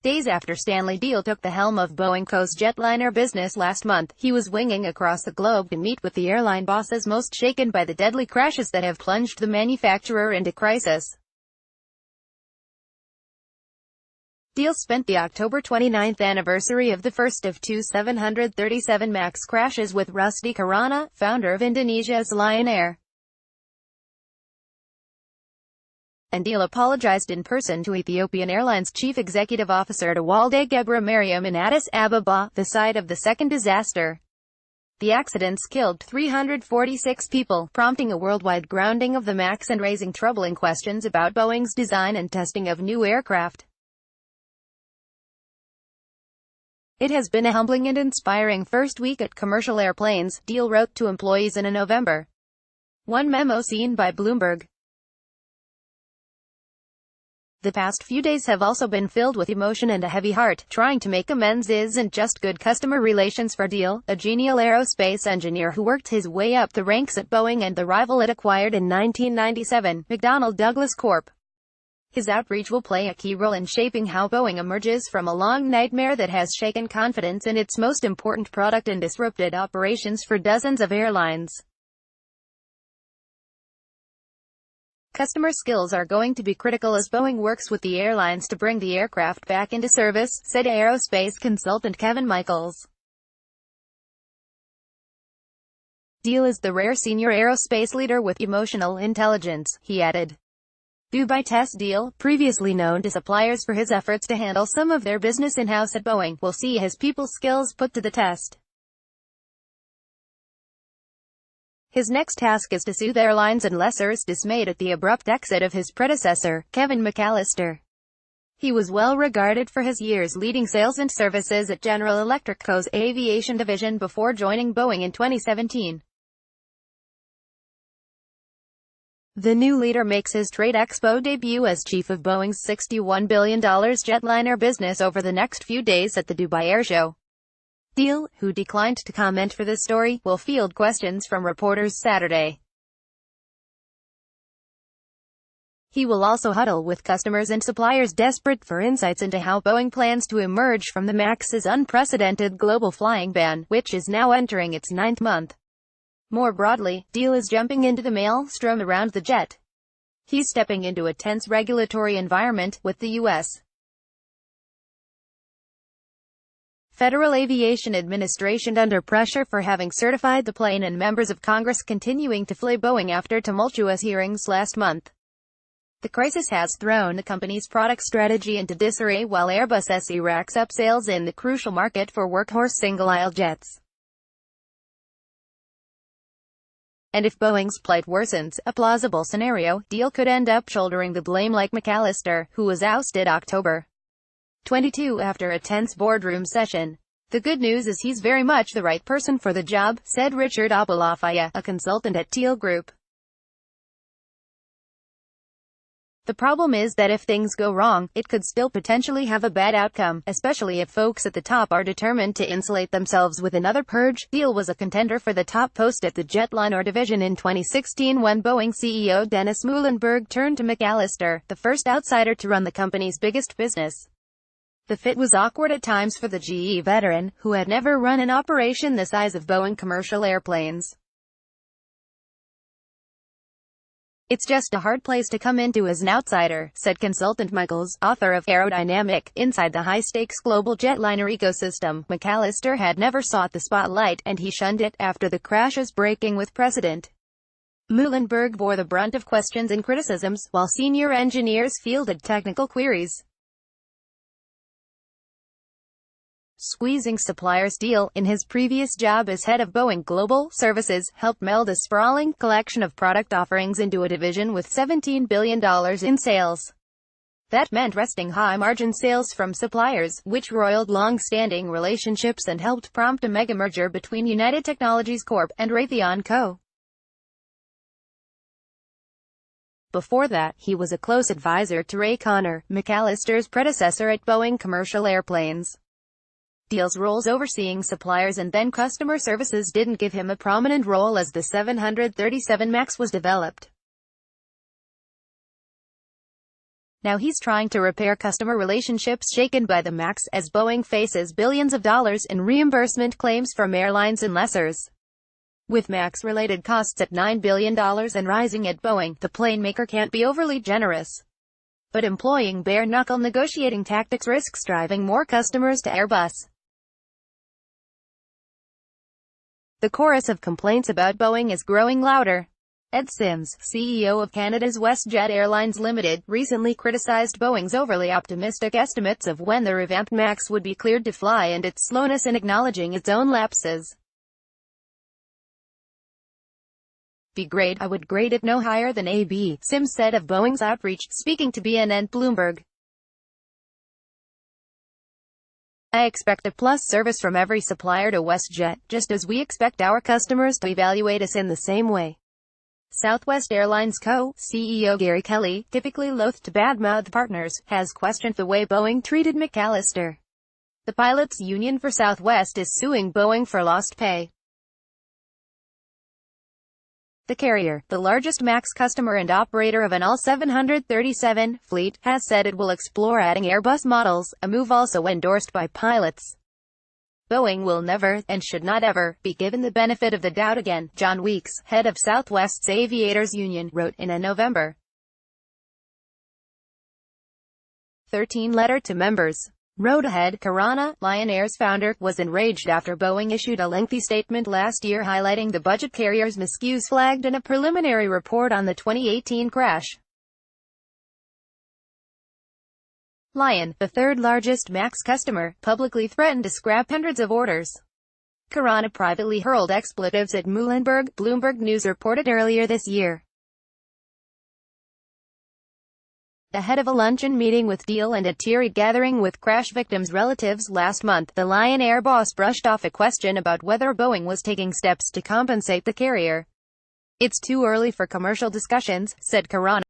Days after Stanley Deal took the helm of Boeing Co's Jetliner business last month, he was winging across the globe to meet with the airline bosses most shaken by the deadly crashes that have plunged the manufacturer into crisis. Deal spent the October 29th anniversary of the first of two 737 MAX crashes with Rusty Kirana, founder of Indonesia's Lion Air. And Deal apologized in person to Ethiopian Airlines Chief Executive Officer Tewolde Gebra Mariam in Addis Ababa, the site of the second disaster. The accidents killed 346 people, prompting a worldwide grounding of the MAX and raising troubling questions about Boeing's design and testing of new aircraft. It has been a humbling and inspiring first week at commercial airplanes, Deal wrote to employees in a November 1 memo seen by Bloomberg. The past few days have also been filled with emotion and a heavy heart. Trying to make amends isn't just good customer relations for Deal, a genial aerospace engineer who worked his way up the ranks at Boeing and the rival it acquired in 1997, McDonnell Douglas Corp. His outreach will play a key role in shaping how Boeing emerges from a long nightmare that has shaken confidence in its most important product and disrupted operations for dozens of airlines. Customer skills are going to be critical as Boeing works with the airlines to bring the aircraft back into service, said aerospace consultant Kevin Michaels. Deal is the rare senior aerospace leader with emotional intelligence, he added. Dubai Test Deal, previously known to suppliers for his efforts to handle some of their business in-house at Boeing, will see his people skills put to the test. His next task is to soothe airlines and lessors dismayed at the abrupt exit of his predecessor, Kevin McAllister. He was well regarded for his years leading sales and services at General Electric Co.'s aviation division before joining Boeing in 2017. The new leader makes his Trade Expo debut as chief of Boeing's $61 billion jetliner business over the next few days at the Dubai Air Show. Deal, who declined to comment for this story, will field questions from reporters Saturday. He will also huddle with customers and suppliers desperate for insights into how Boeing plans to emerge from the MAX's unprecedented global flying ban, which is now entering its 9th month. More broadly, Deal is jumping into the maelstrom around the jet. He's stepping into a tense regulatory environment, with the U.S. Federal Aviation Administration under pressure for having certified the plane and members of Congress continuing to flee Boeing after tumultuous hearings last month. The crisis has thrown the company's product strategy into disarray while Airbus SE racks up sales in the crucial market for workhorse single-aisle jets. And if Boeing's plight worsens, a plausible scenario, Deal could end up shouldering the blame like McAllister, who was ousted October 22 after a tense boardroom session. The good news is he's very much the right person for the job, said Richard Abalafaya, a consultant at Teal Group. The problem is that if things go wrong, it could still potentially have a bad outcome, especially if folks at the top are determined to insulate themselves with another purge. Deal was a contender for the top post at the Jetliner division in 2016 when Boeing CEO Dennis Muilenburg turned to McAllister, the first outsider to run the company's biggest business. The fit was awkward at times for the GE veteran, who had never run an operation the size of Boeing commercial airplanes. It's just a hard place to come into as an outsider, said consultant Michaels, author of Aerodynamic, Inside the High-Stakes Global Jetliner Ecosystem. McAllister had never sought the spotlight, and he shunned it, after the crashes breaking with precedent. Muilenburg bore the brunt of questions and criticisms, while senior engineers fielded technical queries. Squeezing suppliers. Deal, in his previous job as head of Boeing Global Services, helped meld a sprawling collection of product offerings into a division with $17 billion in sales. That meant wresting high-margin sales from suppliers, which roiled long-standing relationships and helped prompt a mega-merger between United Technologies Corp. And Raytheon Co. Before that, he was a close advisor to Ray Conner, McAllister's predecessor at Boeing Commercial Airplanes. Deal's roles overseeing suppliers and then customer services didn't give him a prominent role as the 737 MAX was developed. Now he's trying to repair customer relationships shaken by the MAX, as Boeing faces billions of dollars in reimbursement claims from airlines and lessors. With MAX-related costs at $9 billion and rising at Boeing, the plane maker can't be overly generous. But employing bare-knuckle negotiating tactics risks driving more customers to Airbus. The chorus of complaints about Boeing is growing louder. Ed Sims, CEO of Canada's WestJet Airlines Limited, recently criticized Boeing's overly optimistic estimates of when the revamped MAX would be cleared to fly and its slowness in acknowledging its own lapses. "Be great, I would grade it no higher than AB," Sims said of Boeing's outreach, speaking to BNN and Bloomberg. "I expect a plus service from every supplier to WestJet, just as we expect our customers to evaluate us in the same way." Southwest Airlines Co. CEO Gary Kelly, typically loath to badmouth partners, has questioned the way Boeing treated McAllister. The pilots' union for Southwest is suing Boeing for lost pay. The carrier, the largest MAX customer and operator of an all-737 fleet, has said it will explore adding Airbus models, a move also endorsed by pilots. "Boeing will never, and should not ever, be given the benefit of the doubt again," John Weeks, head of Southwest's Aviators Union, wrote in a November 13 letter to members. Road ahead. Khurana, Lion Air's founder, was enraged after Boeing issued a lengthy statement last year highlighting the budget carrier's miscues flagged in a preliminary report on the 2018 crash. Lion, the third-largest MAX customer, publicly threatened to scrap hundreds of orders. Khurana privately hurled expletives at Muhlenberg, Bloomberg News reported earlier this year. Ahead of a luncheon meeting with Deal and a teary gathering with crash victims' relatives last month, the Lion Air boss brushed off a question about whether Boeing was taking steps to compensate the carrier. "It's too early for commercial discussions," said Khurana.